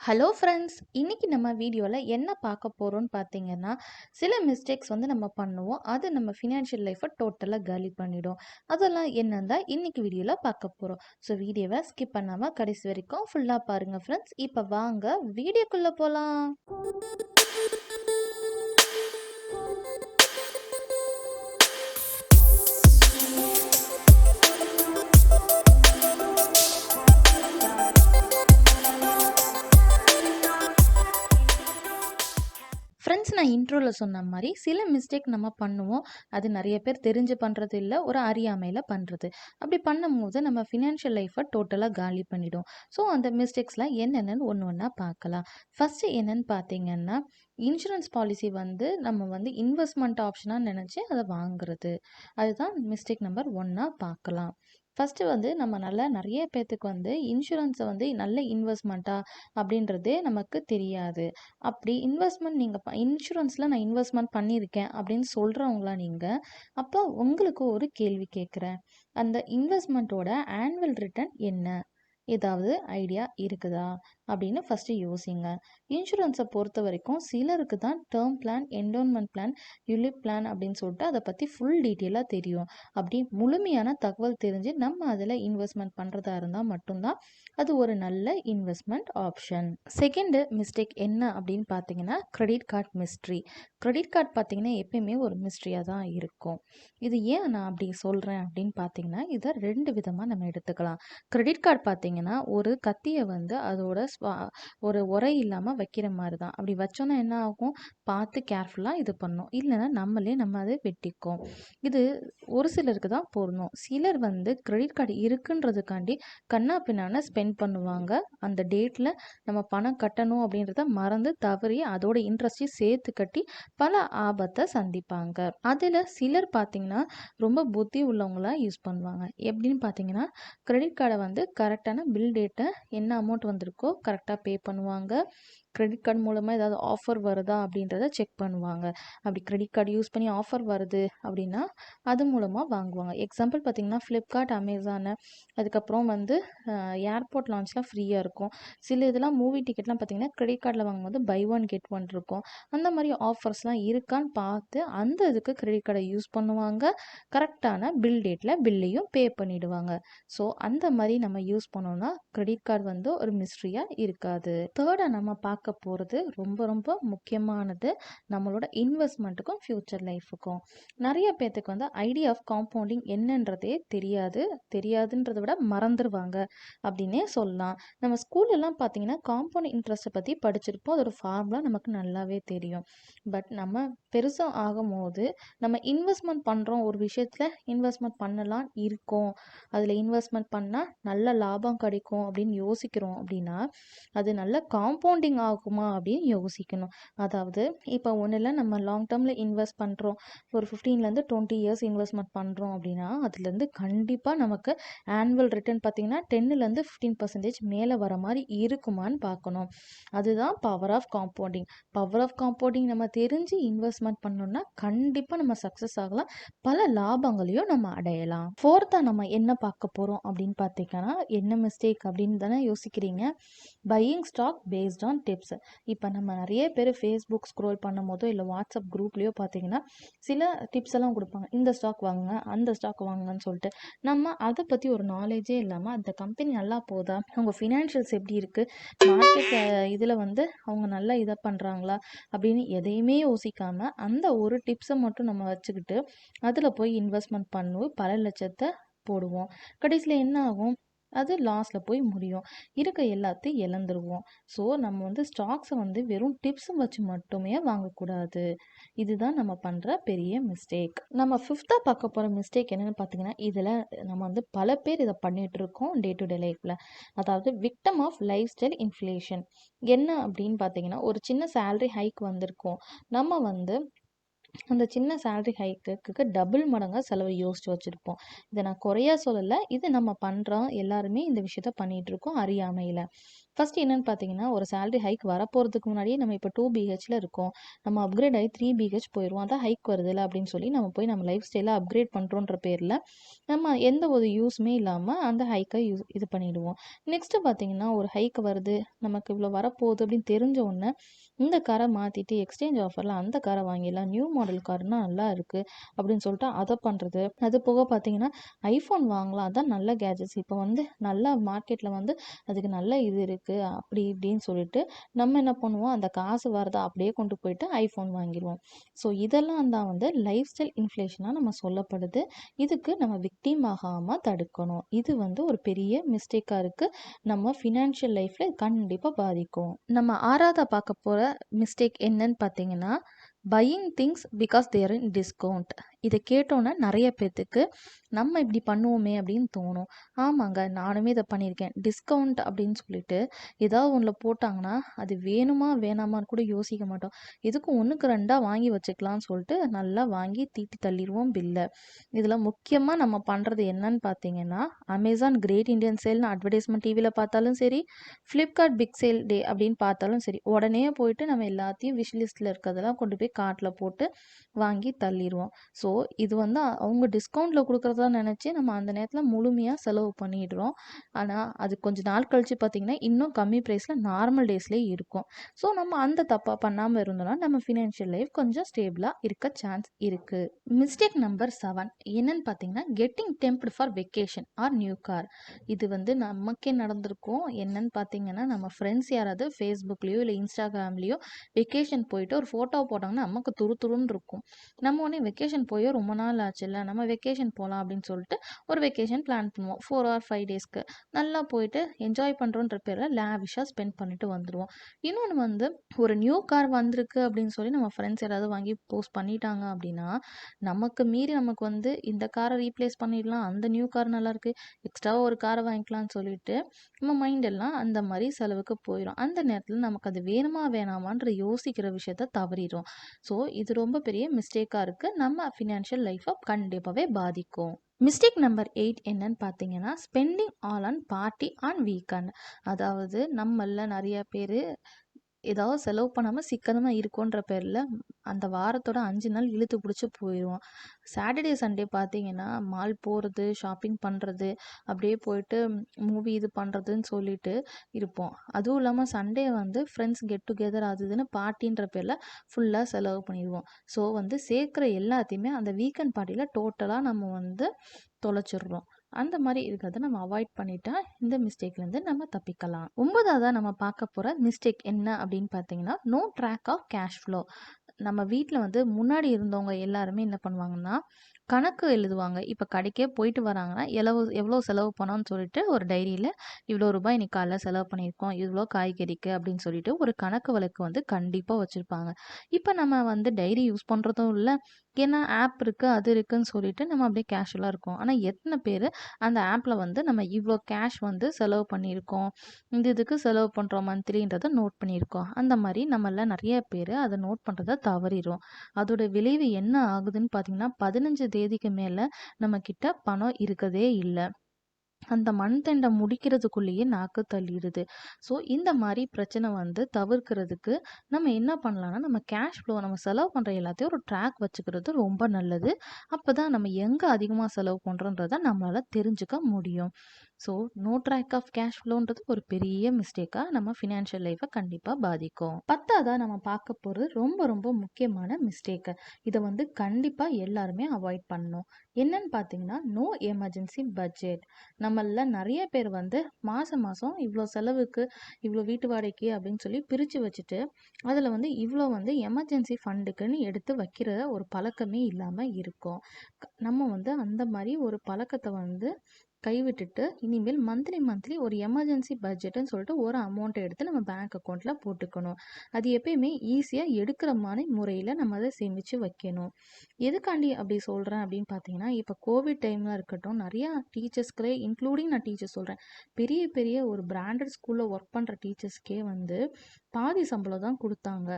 Hello friends, இன்னைக்கு நம்ம வீடியோவில் என்ன பார்க்க போகிறோம்னு பார்த்தீங்கன்னா, சில மிஸ்டேக்ஸ் வந்து நம்ம பண்ணுவோம். அது நம்ம ஃபினான்ஷியல் லைஃப்பை டோட்டலாக காலி பண்ணிடும். அதெல்லாம் என்னன்னு தான் இன்னைக்கு வீடியோவில் பார்க்க போகிறோம். ஸோ வீடியோவை ஸ்கிப் பண்ணாமல் கடைசி வரைக்கும் ஃபுல்லாக பாருங்கள் ஃப்ரெண்ட்ஸ். இப்போ வாங்க வீடியோக்குள்ளே போகலாம். ஃப்ரெண்ட்ஸ், நான் இன்ட்ரோவில் சொன்ன மாதிரி சில மிஸ்டேக் நம்ம பண்ணுவோம். அது நிறைய பேர் தெரிஞ்சு பண்ணுறது இல்லை, ஒரு அறியாமையில் பண்ணுறது. அப்படி பண்ணும்போது நம்ம ஃபினான்ஷியல் லைஃப்பை டோட்டலாக காலி பண்ணிடும். ஸோ அந்த மிஸ்டேக்ஸ்லாம் என்னென்னு ஒன்று ஒன்றா பார்க்கலாம். ஃபஸ்ட்டு என்னென்னு பார்த்தீங்கன்னா, இன்சூரன்ஸ் பாலிசி வந்து நம்ம வந்து இன்வெஸ்ட்மெண்ட் ஆப்ஷனாக நினச்சி அதை வாங்குறது. அதுதான் மிஸ்டேக் நம்பர் 1 பார்க்கலாம். ஃபஸ்ட்டு வந்து நம்ம நிறைய பேர்த்துக்கு வந்து இன்சூரன்ஸை வந்து நல்ல இன்வெஸ்ட்மெண்ட்டா அப்படின்றதே நமக்கு தெரியாது. அப்படி இன்வெஸ்ட்மெண்ட் நீங்கள் இன்சூரன்ஸில் நான் இன்வெஸ்ட்மெண்ட் பண்ணியிருக்கேன் அப்படின்னு சொல்கிறவங்களா நீங்கள்? அப்போ உங்களுக்கு ஒரு கேள்வி கேட்குறேன். அந்த இன்வெஸ்ட்மெண்ட்டோட ஆனுவல் ரிட்டர்ன் என்ன? ஏதாவது ஐடியா இருக்குதா அப்படின்னு ஃபஸ்ட்டு யோசிங்க. இன்சூரன்ஸை பொறுத்த வரைக்கும் சிலருக்கு தான் term plan, endowment plan, ULIP plan அப்படின்னு சொல்லிட்டு அதை பற்றி ஃபுல் டீட்டெயிலாக தெரியும். அப்படி முழுமையான தகவல் தெரிஞ்சு நம்ம அதில் இன்வெஸ்ட்மெண்ட் பண்ணுறதா இருந்தால் மட்டும்தான் அது ஒரு நல்ல இன்வெஸ்ட்மெண்ட் ஆப்ஷன். செகண்டு மிஸ்டேக் என்ன அப்படின்னு பார்த்தீங்கன்னா, credit card mystery. Credit card பார்த்தீங்கன்னா எப்பயுமே ஒரு மிஸ்ட்ரியாக தான் இருக்கும். இது ஏன் நான் அப்படி சொல்கிறேன் அப்படின்னு பார்த்தீங்கன்னா, இதை 2 விதமாக நம்ம எடுத்துக்கலாம். கிரெடிட் கார்டு பார்த்தீங்கன்னா ஒரு கத்தியை வந்து அதோட ஒரு உரை இல்லாமல் வைக்கிற மாதிரி தான். அப்படி வச்சோன்னா என்ன ஆகும், பார்த்து கேர்ஃபுல்லாக இது பண்ணும், இல்லைன்னா நம்ம அதை வெட்டிக்கும். இது ஒரு சிலருக்கு தான் பொருந்தும். சிலர் வந்து கிரெடிட் கார்டு இருக்குன்றதுக்காண்டி கண்ணா பின்னான ஸ்பெண்ட் பண்ணுவாங்க. அந்த டேட்டில் நம்ம பணம் கட்டணும் அப்படின்றத மறந்து தவறி அதோட இன்ட்ரெஸ்டையும் சேர்த்து கட்டி பல ஆபத்தை சந்திப்பாங்க. அதில் சிலர் பார்த்தீங்கன்னா ரொம்ப புத்தி உள்ளவங்களாக யூஸ் பண்ணுவாங்க. எப்படின்னு பார்த்தீங்கன்னா, கிரெடிட் கார்டை வந்து கரெக்டான பில் டேட்டை என்ன அமௌண்ட் வந்திருக்கோ கரெக்டாக பே பண்ணுவாங்க. கிரெடிட் கார்டு மூலமாக ஏதாவது ஆஃபர் வருதா அப்படின்றத செக் பண்ணுவாங்க. அப்படி கிரெடிட் கார்டு யூஸ் பண்ணி ஆஃபர் வருது அப்படின்னா அது மூலமாக வாங்குவாங்க. எக்ஸாம்பிள் பார்த்தீங்கன்னா, ஃப்ளிப்கார்ட், அமேசானு, அதுக்கப்புறம் வந்து ஏர்போர்ட் லான்ச்லாம் ஃப்ரீயாக இருக்கும். சில இதெல்லாம் மூவி டிக்கெட்லாம் பார்த்தீங்கன்னா கிரெடிட் கார்டில் வாங்கும்போது பை ஒன் கெட் ஒன் இருக்கும். அந்த மாதிரி ஆஃபர்ஸ்லாம் இருக்கான்னு பார்த்து அந்த இதுக்கு கிரெடிட் கார்டை யூஸ் பண்ணுவாங்க. கரெக்டான பில் டேட்டில் பில்லையும் பே பண்ணிவிடுவாங்க. ஸோ அந்த மாதிரி நம்ம யூஸ் பண்ணோம்னா கிரெடிட் கார்டு வந்து ஒரு மிஸ்ட்ரியாக இருக்காது. தேர்டாக நம்ம பார்க்க போகிறது ரொம்ப ரொம்ப முக்கியமானது, நம்மளோட இன்வெஸ்ட்மெண்ட்டுக்கும் ஃப்யூச்சர் லைஃபுக்கும். நிறைய பேர்த்துக்கு வந்து ஐடியா ஆஃப் காம்பவுண்டிங் என்னன்றதே தெரியாதுன்றதை விட மறந்துடுவாங்க அப்படின்னே சொல்லலாம். நம்ம ஸ்கூல்லலாம் பார்த்தீங்கன்னா காம்பவுண்ட் இன்ட்ரெஸ்ட்டை பற்றி படிச்சிருப்போம். அதோட ஃபார்முலா நமக்கு நல்லாவே தெரியும். பட் நம்ம பெருசாக ஆகும்போது நம்ம இன்வெஸ்ட்மெண்ட் பண்ணுறோம், ஒரு விஷயத்தில் இன்வெஸ்ட்மெண்ட் பண்ணலாம் இருக்கோம், அதில் இன்வெஸ்ட்மெண்ட் பண்ணால் நல்ல லாபம் கிடைக்கும் அப்படின்னு யோசிக்கிறோம் அப்படின்னா அது நல்ல காம்பவுண்டிங் ஆகுமா அப்படின்னு யோசிக்கணும். அதாவது இப்போ ஒன்றில் நம்ம லாங் டேர்மில் இன்வெஸ்ட் பண்ணுறோம், ஒரு 15லேருந்து 20 இயர்ஸ் இன்வெஸ்ட்மெண்ட் பண்ணுறோம் அப்படின்னா அதுலேருந்து கண்டிப்பாக நமக்கு ஆனுவல் ரிட்டர்ன் பார்த்திங்கன்னா 10லேருந்து 15% மேலே வர மாதிரி இருக்குமான்னு பார்க்கணும். அதுதான் power of compounding. Power of compounding நம்ம தெரிஞ்சு இன்வெஸ்ட்மெண்ட் பண்ணோம்னா கண்டிப்பாக நம்ம சக்ஸஸ் ஆகலாம், பல லாபங்களையும் நம்ம அடையலாம். ஃபோர்த்தாக நம்ம என்ன பார்க்க போகிறோம் அப்படின்னு பார்த்தீங்கன்னா, என்ன மிஸ்டேக் அப்படின்னு தானே யோசிக்கிறீங்க. Buying stock based on tips. இப்போ நம்ம நிறைய பேர் ஃபேஸ்புக் ஸ்க்ரோல் பண்ணும் போதோ இல்லை வாட்ஸ்அப் குரூப்லேயோ பார்த்தீங்கன்னா சில டிப்ஸ் எல்லாம் கொடுப்பாங்க. இந்த ஸ்டாக் வாங்குங்க, அந்த ஸ்டாக் வாங்குங்கன்னு சொல்லிட்டு நம்ம அதை பற்றி ஒரு நாலேஜே இல்லாமல் அந்த கம்பெனி நல்லா போதா, அவங்க ஃபினான்ஷியல்ஸ் எப்படி இருக்குது, மார்க்கெட் இதில் வந்து அவங்க நல்லா இதை பண்ணுறாங்களா அப்படின்னு எதையுமே யோசிக்காமல் அந்த ஒரு டிப்ஸை மட்டும் நம்ம வச்சுக்கிட்டு அதில் போய் இன்வெஸ்ட்மெண்ட் பண்ணுவோம், பல லட்சத்தை போடுவோம். கடைசியில் என்ன ஆகும், அது லாஸில் போய் முடியும், இருக்க எல்லாத்தையும் இழந்துருவோம். ஸோ நம்ம வந்து ஸ்டாக்ஸை வந்து வெறும் டிப்ஸும் வச்சு மட்டுமே வாங்கக்கூடாது. இதுதான் நம்ம பண்ணுற பெரிய மிஸ்டேக். நம்ம ஃபிஃப்த்தாக பார்க்க போகிற மிஸ்டேக் என்னென்னு பார்த்தீங்கன்னா, இதில் நம்ம வந்து பல பேர் இதை பண்ணிகிட்டு இருக்கோம் டே டு டே லைஃப்பில். அதாவது victim of lifestyle inflation. என்ன அப்படின்னு பார்த்தீங்கன்னா, ஒரு சின்ன சேலரி ஹைக் வந்திருக்கும், நம்ம வந்து அந்த சின்ன சேலரி ஹைக்குக்கு டபுள் மடங்காக செலவு யோசித்து வச்சுருப்போம். இதை நான் குறையா சொல்லலை, இது நம்ம பண்ணுறோம், எல்லாருமே இந்த விஷயத்த பண்ணிகிட்ருக்கோம் அறியாமையில். ஃபர்ஸ்ட் என்னன்னு பார்த்தீங்கன்னா, ஒரு சேலரி ஹைக் வரப்போறதுக்கு முன்னாடியே நம்ம இப்போ 2 பிஹெச்ல இருக்கோம். நம்ம அப்கிரேட் ஆயி 3 பிஹெச் போயிருவோம். அதான் ஹைக் வருதுல்ல அப்படின்னு சொல்லி நம்ம போய் நம்ம லைஃப் ஸ்டைல அப்கிரேட் பண்றோன்ற பேர்ல, நம்ம எந்த ஒரு யூஸுமே இல்லாம அந்த ஹைக்க இது பண்ணிடுவோம். நெக்ஸ்ட் பார்த்தீங்கன்னா, ஒரு ஹைக் வருது, நமக்கு இவ்வளோ வரப்போகுது அப்படின்னு தெரிஞ்ச உடனே, இந்த கார மாத்திட்டு எக்ஸ்சேஞ்ச் ஆஃபர்ல அந்த கார வாங்கிடலாம். நியூ மாடல் கார்னா நல்லா இருக்கு அப்படின்னு சொல்லிட்டு அத பண்றது. அது போக பார்த்தீங்கன்னா, ஐஃபோன் வாங்கலாம். அதான் நல்ல கேட்ஜெட்ஸ். இப்போ வந்து நல்லா மார்க்கெட்ல வந்து அதுக்கு நல்ல இது இருக்கு. அப்படி இப்படின்னு சொல்லிட்டு நம்ம என்ன பண்ணுவோம், அந்த காசு வரத அப்படியே கொண்டு போயிட்டு ஐஃபோன் வாங்கிருவோம். ஸோ இதெல்லாம் தான் வந்து லைஃப் ஸ்டைல் இன்ஃப்ளேஷனா நம்ம சொல்லப்படுது. இதுக்கு நம்ம விக்டிம் ஆகாம தடுக்கணும். இது வந்து ஒரு பெரிய மிஸ்டேக்கா இருக்கு. நம்ம ஃபினான்ஷியல் லைஃப்ல கண்டிப்பா பாதிக்கும். நம்ம 6வதா பார்க்க போற மிஸ்டேக் என்னன்னு பார்த்தீங்கன்னா, buying things because they're in discount. இத கேட்டோன்னே நெறைய பேத்துக்கு, நம்ம இப்படி பண்ணுவோமே அப்படின்னு தோணும். ஆமாங்க, நானுமே இத பண்ணியிருக்கேன். டிஸ்கவுண்ட் அப்படின்னு சொல்லிட்டு, ஏதாவது ஒண்ணுல போட்டாங்கன்னா, அது வேணுமா வேணாமான்னு கூட யோசிக்க மாட்டோம். எதுக்கும் 1க்கு 2ஆ வாங்கி வச்சுக்கலாம்னு சொல்லிட்டு, நல்லா வாங்கி தீட்டி தள்ளிருவோம் பில்ல. இதுல முக்கியமா நம்ம பண்றது என்னன்னு பார்த்தீங்கன்னா, அமேசான் கிரேட் இண்டியன் சேல்னு அட்வர்டைஸ்மென்ட் டிவில பார்த்தாலும் சரி, ஃப்ளிப்கார்ட் பிக் சேல் டே அப்படின்னு பார்த்தாலும் சரி, உடனே போயிட்டு நம்ம எல்லாத்தையும் விஷ் லிஸ்ட்ல இருக்கிறதெல்லாம் கொண்டு போய் கார்ட்ல போட்டு வாங்கி தள்ளிருவோம். ஸோ இது வந்து அவங்க டிஸ்கவுண்ட்ல குடுக்குறதா நெனச்சு நம்ம அந்த நேரத்துல முழுமையா செலவு பண்ணிடுறோம். ஆனா, அது கொஞ்ச நாள் கழிச்சு பார்த்தீங்கன்னா, இன்னும் கம்மி பிரைஸ்ல நார்மல் டேஸ்லயே இருக்கும். ஸோ நம்ம அந்த தப்பா பண்ணாம இருந்தோம்னா, நம்ம ஃபினான்ஷியல் லைஃப் கொஞ்சம் ஸ்டேபிளா இருக்க சான்ஸ் இருக்கு. மிஸ்டேக் நம்பர் 7 என்னன்னு பார்த்தீங்கன்னா, getting tempt for vacation or new car. இது வந்து நமக்கே நடந்திருக்கும். என்னன்னு பார்த்தீங்கன்னா, நம்ம ஃப்ரெண்ட்ஸ் யாராவது Facebookலயோ இல்ல Instagramலயோ வெக்கேஷன் போயிட்டு ஒரு ஃபோட்டோ போட்டாங்கன்னா, நமக்கு துரு துருன்னு இருக்கும். நம்ம உடனே வெக்கேஷன் போயே ரொம்ப நாள் ஆச்சுல்ல, நம்ம வெக்கேஷன் போலாம் அப்படின்னு சொல்லிட்டு ஒரு வெக்கேஷன் பிளான் பண்ணுவோம். 4 ஆர் 5 டேஸ்க்கு. நல்லா போயிட்டு என்ஜாய் பண்றோன்ற பேர்ல லேவிஷா ஸ்பெண்ட் பண்ணிட்டு வந்துருவோம். இன்னொன்னு வந்து ஒரு நியூ கார் வந்திருக்கு அப்படின்னு சொல்லி நம்ம ஃப்ரெண்ட்ஸ் யாராவது வாங்கி போஸ்ட் பண்ணிட்டாங்க அப்படின்னா, நமக்கு மீறி நமக்கு வந்து இந்த கார ரீப்ளேஸ் பண்ணிடலாம். அந்த நியூ கார் நல்லாயிருக்கு. எக்ஸ்ட்ராவா ஒரு கார வாங்கிக்கலாம்னு சொல்லிட்டு, நம்ம மைண்ட் எல்லாம் அந்த மாரி செலவுக்கு போயிரும். அந்த நேரத்துல நமக்கு அது வேணுமா வேணாமான்ற யோசிக்கிற விஷயத்த தவறிரும். ஸோ இது ரொம்ப பெரிய மிஸ்டேக்கா இருக்கு. நம்ம ஃபினான்ஷியல் லைஃப்ப கண்டிப்பாவே பாதிக்கும். மிஸ்டேக் நம்பர் 8 என்னன்னு பார்த்தீங்கன்னா, spending all on party on weekend. அதாவது நம்மள்ல நெறைய பேரு ஏதாவது செலவு பண்ணாம சிக்கனமா இருக்கோன்ற பேர்ல அந்த வாரத்தோட 5 நாள் இழுத்து பிடிச்சு போயிடுவோம். சாட்டர்டே, சண்டே பார்த்தீங்கன்னா, மால் போறது, ஷாப்பிங் பண்றது, அப்படியே போயிட்டு மூவி இது பண்றதுன்னு சொல்லிட்டு இருப்போம். அதுவும் இல்லாம சண்டே வந்து ஃப்ரெண்ட்ஸ் கெட் டுகெதர் அது இதுன்னு பார்ட்டின்ற பேர்ல ஃபுல்லா செலவு பண்ணிருவோம். ஸோ வந்து சேர்க்குற எல்லாத்தையுமே அந்த வீக்கெண்ட் பார்ட்டில டோட்டலா நம்ம வந்து தொலைச்சிடுறோம். அந்த மாரி இருக்கிறத நம்ம அவாய்ட் பண்ணிட்டா, இந்த மிஸ்டேக்லேருந்து நம்ம தப்பிக்கலாம். 9வதா நம்ம பார்க்க போற மிஸ்டேக் என்ன அப்படின்னு பார்த்தீங்கன்னா, no track of cash flow. நம்ம வீட்ல வந்து முன்னாடி இருந்தவங்க எல்லாருமே என்ன பண்ணுவாங்கன்னா, கணக்கு எழுதுவாங்க. இப்ப கடைக்கே போயிட்டு வராங்கன்னா, எவ்வளோ செலவு பண்ணோம்னு சொல்லிட்டு ஒரு டைரியில இவ்வளோ ரூபாய் இன்னைக்கு காலைல செலவு பண்ணியிருக்கோம். இவ்வளோ காய்கறிக்கு அப்படின்னு சொல்லிட்டு ஒரு கணக்கு வழக்கு வந்து கண்டிப்பா வச்சிருப்பாங்க. இப்ப நம்ம வந்து டைரி யூஸ் பண்றதும் இல்ல. ஏன்னா ஆப் இருக்கு, அது இருக்குன்னு சொல்லிட்டு நம்ம அப்படியே கேஷுவலா இருக்கோம். ஆனா எத்தன பேரு அந்த ஆப்ல வந்து நம்ம இவ்வளோ கேஷ் வந்து செலவு பண்ணியிருக்கோம். இந்த இதுக்கு செலவு பண்றோம் மந்த்லின்றத நோட் பண்ணியிருக்கோம். அந்த மாரி நம்மள நெறைய பேரு அத நோட் பண்றத தவறிர்றோம். அதோட விளைவு என்ன ஆகுதுன்னு பார்த்தீங்கன்னா, 15 தேதிக்கு மேல நம்ம கிட்ட பணம் இருக்கதே இல்ல. அந்த மந்த் எண்ட முடிக்கிறதுக்குள்ளேயே நாக்கு தள்ளிடுது. ஸோ இந்த மாரி பிரச்சனை வந்து தவிர்க்கிறதுக்கு நம்ம என்ன பண்ணலாம்னா, நம்ம கேஷ் ஃப்ளோ நம்ம செலவு பண்ற எல்லாத்தையும் ஒரு ட்ராக் வச்சுக்கிறது ரொம்ப நல்லது. அப்பதான் நம்ம எங்க அதிகமா செலவு பண்றோன்றத நம்மளால தெரிஞ்சுக்க முடியும். So no track of cash ஃப்ளோன்றது ஒரு பெரிய மிஸ்டேக்கா நம்ம ஃபினான்ஷியல் லைஃப்ப கண்டிப்பா பாதிக்கும். 10வதா நம்ம பார்க்க போறது ரொம்ப ரொம்ப முக்கியமான மிஸ்டேக். இத வந்து கண்டிப்பா எல்லாருமே அவாய்ட் பண்ணணும். என்னன்னு பார்த்தீங்கன்னா, நோ எமர்ஜென்சி பட்ஜெட். நம்மள்ல நெறைய பேர் வந்து மாசம் மாசம் இவ்ளோ செலவுக்கு, இவ்ளோ வீட்டு வாடகைக்கு அப்படின்னு சொல்லி பிரிச்சு வச்சுட்டு, அதுல வந்து இவ்ளோ வந்து எமர்ஜென்சி ஃபண்டுக்குன்னு எடுத்து வைக்கிற ஒரு பழக்கமே இல்லாம இருக்கோம். நம்ம வந்து அந்த மாரி ஒரு பழக்கத்த வந்து கைவிட்டுட்டு, இனிமேல் மந்த்லி மந்த்லி ஒரு எமர்ஜென்சி பட்ஜெட்ன்னு சொல்லிட்டு ஒரு அமௌண்ட் எடுத்து நம்ம பேங்க் அக்கவுண்ட்ல போட்டுக்கணும். அது எப்பயுமே ஈஸியா எடுக்கிற மாரி முறையில நம்ம அத சேமிச்சு வைக்கணும். எதுக்காண்டி அப்படி சொல்றேன் அப்படின்னு பார்த்தீங்கன்னா, இப்ப கோவிட் டைம்ல இருக்கட்டும், நெறையா டீச்சர்ஸ்களே இன்க்ளூடிங் நான் டீச்சர்ஸ் சொல்றேன். பெரிய பெரிய ஒரு பிராண்டட் ஸ்கூல்ல ஒர்க் பண்ற டீச்சர்ஸ்க்கே வந்து பாதி சம்பளம் தான் குடுத்தாங்க.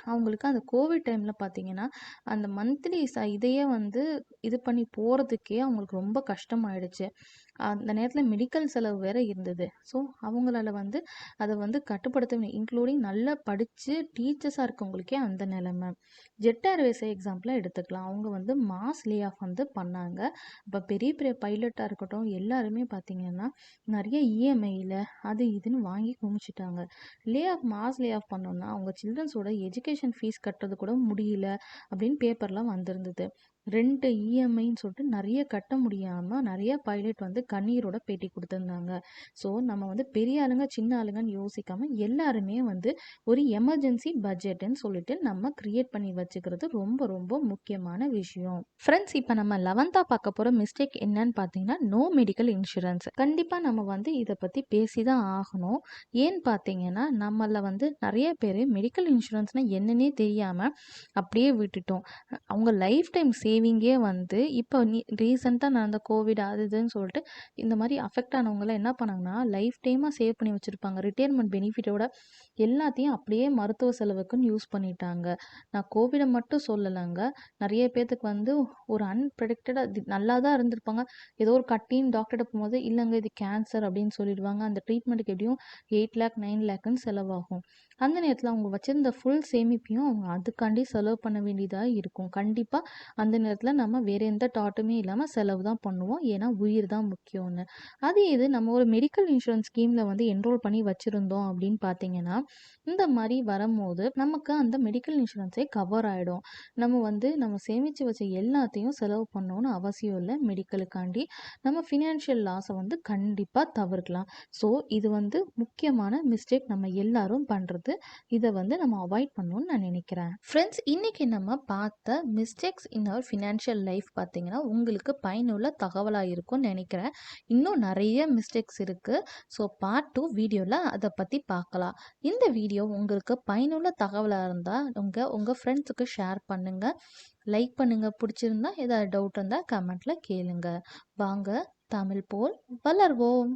அவங்களுக்கு அந்த கோவிட் டைம்ல பார்த்தீங்கன்னா, அந்த மந்த்லி இதையே வந்து இது பண்ணி போறதுக்கே அவங்களுக்கு ரொம்ப கஷ்டமாயிடுச்சு. அந்த நேரத்தில் மெடிக்கல் செலவு வேற இருந்தது. ஸோ அவங்களால வந்து அதை வந்து கட்டுப்படுத்த, இன்க்ளூடிங் நல்லா படித்து டீச்சர்ஸாக இருக்கவங்களுக்கே அந்த நிலைமை. ஜெட் ஏர்வேஸை எக்ஸாம்பிளாக எடுத்துக்கலாம். அவங்க வந்து மாஸ் லே ஆஃப் வந்து பண்ணாங்க. இப்போ பெரிய பெரிய பைலட்டாக இருக்கட்டும் எல்லாருமே பார்த்தீங்கன்னா நிறைய இஎம்ஐயில் அது இதுன்னு வாங்கி குமிச்சிட்டாங்க. மாஸ் லே ஆஃப் பண்ணோன்னா அவங்க சில்ட்ரன்ஸோட எஜுகேஷன் ஃபீஸ் கட்டுறது கூட முடியல அப்படின்னு பேப்பர்லாம் வந்திருந்தது. 2 இஎம்ஐன்னு சொல்லிட்டு நிறைய கட்ட முடியாமல் நிறைய பைலட் வந்து கண்ணீரோட பேட்டி கொடுத்துருந்தாங்க. ஸோ நம்ம வந்து பெரிய ஆளுங்க சின்ன ஆளுங்கன்னு யோசிக்காமல் எல்லாருமே வந்து ஒரு எமர்ஜென்சி பட்ஜெட்டுன்னு சொல்லிட்டு நம்ம கிரியேட் பண்ணி வச்சுக்கிறது ரொம்ப ரொம்ப முக்கியமான விஷயம். ஃப்ரெண்ட்ஸ், இப்போ நம்ம 11th பார்க்க போகிற மிஸ்டேக் என்னன்னு பார்த்தீங்கன்னா நோ மெடிக்கல் இன்சூரன்ஸ். கண்டிப்பாக நம்ம வந்து இதை பற்றி பேசி தான் ஆகணும். ஏன்னு பார்த்தீங்கன்னா நம்மள வந்து நிறைய பேர் மெடிக்கல் இன்சூரன்ஸ்னால் என்னன்னே தெரியாமல் அப்படியே விட்டுட்டோம். அவங்க லைஃப் டைம் சேவிங்கே வந்து இப்போ ரீசெண்டாக நடந்த கோவிட் அது இதுன்னு சொல்லிட்டு இந்த மாதிரி அஃபெக்ட் ஆனவங்களாம் என்ன பண்ணாங்கன்னா லைஃப் டைமாக சேவ் பண்ணி வச்சுருப்பாங்க. ரிட்டையர்மெண்ட் பெனிஃபிட்டோட எல்லாத்தையும் அப்படியே மருத்துவ செலவுக்குன்னு யூஸ் பண்ணிட்டாங்க. நான் கோவிடை மட்டும் சொல்லலைங்க. நிறைய பேர்த்துக்கு வந்து ஒரு அன்பிரடிக்டடாக நல்லா தான் இருந்திருப்பாங்க. ஏதோ ஒரு கட்டின்னு டாக்டர்கிட்ட போகும்போது இல்லைங்க இது கேன்சர் அப்படின்னு சொல்லிடுவாங்க. அந்த ட்ரீட்மெண்ட்டுக்கு எப்படியும் 8 லேக் 9 லேக்குன்னு செலவாகும். அந்த நேரத்தில் அவங்க வச்சிருந்த ஃபுல் சேமிப்பையும் அவங்க அதுக்காண்டி செலவு பண்ண வேண்டியதாக இருக்கும். கண்டிப்பாக அந்த நேரத்தில் நம்ம வேறு எந்த தாட்டுமே இல்லாமல் செலவு தான் பண்ணுவோம். ஏன்னா உயிர் தான் முக்கியம்னு. அது இது நம்ம ஒரு மெடிக்கல் இன்சூரன்ஸ் ஸ்கீமில் வந்து என்ரோல் பண்ணி வச்சுருந்தோம் அப்படின்னு பார்த்தீங்கன்னா இந்த மாதிரி வரும்போது நமக்கு அந்த மெடிக்கல் இன்சூரன்ஸே கவர் ஆகிடும். நம்ம சேமித்து வச்ச எல்லாத்தையும் செலவு பண்ணணும்னு அவசியம் இல்லை. மெடிக்கலுக்காண்டி நம்ம ஃபினான்ஷியல் லாஸை வந்து கண்டிப்பாக தவிர்க்கலாம். ஸோ இது வந்து முக்கியமான மிஸ்டேக் நம்ம எல்லாரும் பண்ணுறது. இதை வந்து நம்ம அவாய்ட் பண்ணணும்னு நான் நினைக்கிறேன். ஃப்ரெண்ட்ஸ், இன்றைக்கி நம்ம பார்த்த mistakes in our financial life பார்த்தீங்கன்னா உங்களுக்கு பயனுள்ள தகவலாக இருக்கும்னு நினைக்கிறேன். இன்னும் நிறைய மிஸ்டேக்ஸ் இருக்குது. ஸோ பார்ட் 2 வீடியோவில் அதை பற்றி பார்க்கலாம். இந்த வீடியோ உங்களுக்கு பயனுள்ள தகவலாக இருந்தால் உங்கள் ஃப்ரெண்ட்ஸுக்கு ஷேர் பண்ணுங்கள், லைக் பண்ணுங்கள். பிடிச்சிருந்தா ஏதாவது டவுட் இருந்தால் கமெண்ட்டில் கேளுங்க. வாங்க தமிழ் போல் வளர்வோம்.